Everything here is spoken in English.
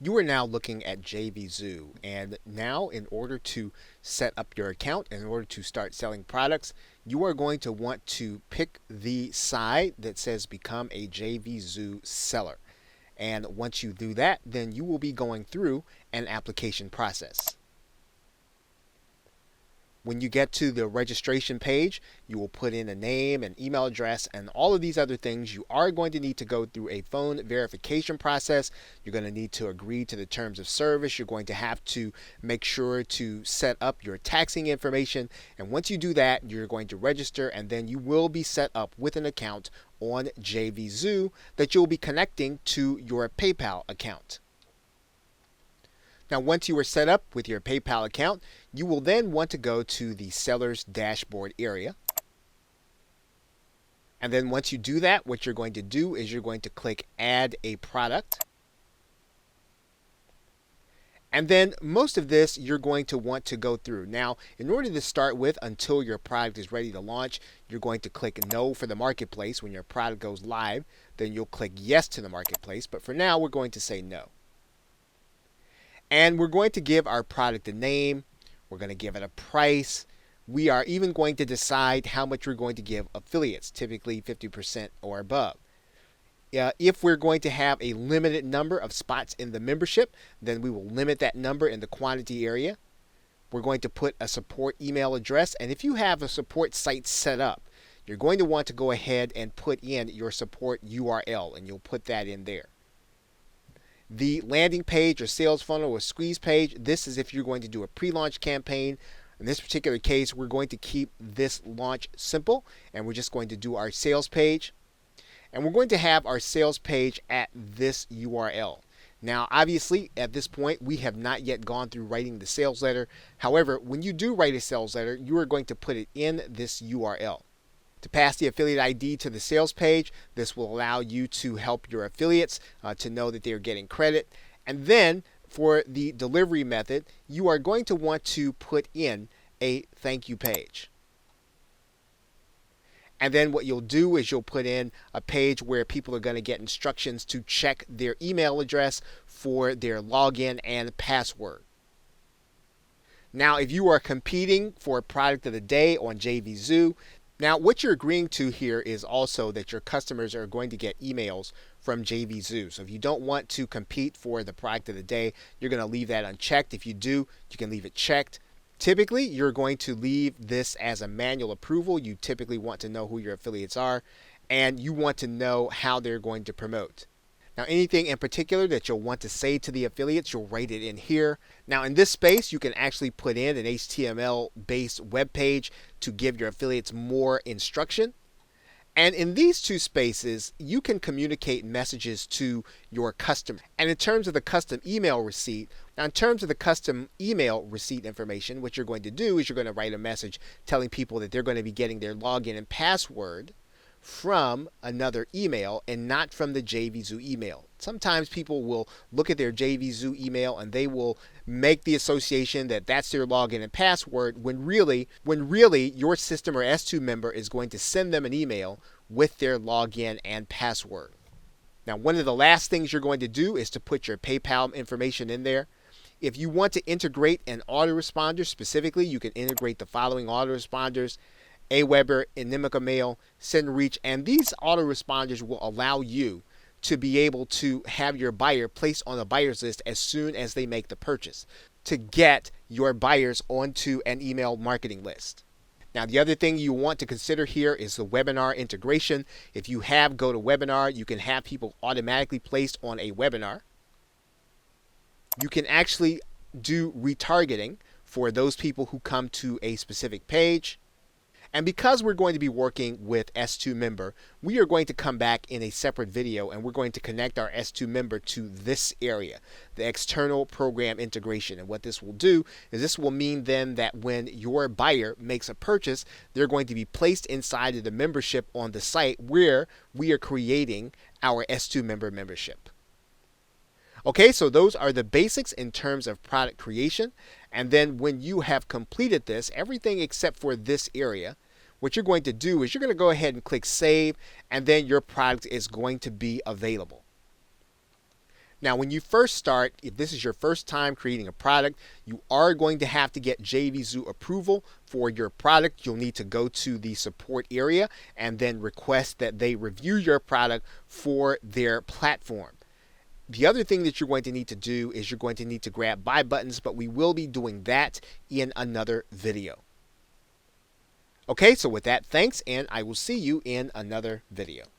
You are now looking at JVZoo, and now in order to set up your account, in order to start selling products, you are going to want to pick the side that says become a JVZoo seller. And once you do that, then you will be going through an application process. When you get to the registration page, you will put in a name, an email address, and all of these other things. You are going to need to go through a phone verification process. You're going to need to agree to the terms of service. You're going to have to make sure to set up your taxing information. And once you do that, you're going to register, and then you will be set up with an account on JVZoo that you'll be connecting to your PayPal account. Now, once you are set up with your PayPal account, you will then want to go to the seller's dashboard area. And then once you do that, what you're going to do is you're going to click Add a Product. And then most of this you're going to want to go through. Now, in order to start with, until your product is ready to launch, you're going to click No for the marketplace. When your product goes live, then you'll click Yes to the marketplace. But for now, we're going to say No. And we're going to give our product a name. We're going to give it a price. We are even going to decide how much we're going to give affiliates, typically 50% or above. If we're going to have a limited number of spots in the membership, then we will limit that number in the quantity area. We're going to put a support email address. And if you have a support site set up, you're going to want to go ahead and put in your support URL, and you'll put that in there. The landing page or sales funnel or squeeze page, this is if you're going to do a pre-launch campaign. In this particular case, we're going to keep this launch simple, and we're just going to do our sales page. And we're going to have our sales page at this URL. Now, obviously, at this point, we have not yet gone through writing the sales letter. However, when you do write a sales letter, you are going to put it in this URL. To pass the affiliate ID to the sales page, this will allow you to help your affiliates to know that they're getting credit. And then for the delivery method, you are going to want to put in a thank you page. And then what you'll do is you'll put in a page where people are going to get instructions to check their email address for their login and password. Now, if you are competing for product of the day on JVZoo, now, what you're agreeing to here is also that your customers are going to get emails from JVZoo. So if you don't want to compete for the product of the day, you're going to leave that unchecked. If you do, you can leave it checked. Typically, you're going to leave this as a manual approval. You typically want to know who your affiliates are, and you want to know how they're going to promote. Now, anything in particular that you'll want to say to the affiliates, you'll write it in here. Now, in this space, you can actually put in an HTML-based web page to give your affiliates more instruction. And in these two spaces, you can communicate messages to your customer. And in terms of the custom email receipt, now in terms of the custom email receipt information, what you're going to do is you're going to write a message telling people that they're going to be getting their login and password from another email and not from the JVZoo email. Sometimes people will look at their JVZoo email and they will make the association that that's their login and password when really your system or S2 member is going to send them an email with their login and password. Now, one of the last things you're going to do is to put your PayPal information in there. If you want to integrate an autoresponder specifically, you can integrate the following autoresponders: Aweber, Inimica Mail, SendReach, and these autoresponders will allow you to be able to have your buyer placed on a buyer's list as soon as they make the purchase to get your buyers onto an email marketing list. Now, the other thing you want to consider here is the webinar integration. If you have GoToWebinar, you can have people automatically placed on a webinar. You can actually do retargeting for those people who come to a specific page. And because we're going to be working with S2 member, we are going to come back in a separate video and we're going to connect our S2 member to this area, the external program integration. And what this will do is this will mean then that when your buyer makes a purchase, they're going to be placed inside of the membership on the site where we are creating our S2 member membership. Okay, so those are the basics in terms of product creation. And then when you have completed this, everything except for this area, what you're going to do is you're going to go ahead and click save, and then your product is going to be available. Now, when you first start, if this is your first time creating a product, you are going to have to get JVZoo approval for your product. You'll need to go to the support area and then request that they review your product for their platform. The other thing that you're going to need to do is you're going to need to grab buy buttons, but we will be doing that in another video. Okay, so with that, thanks, and I will see you in another video.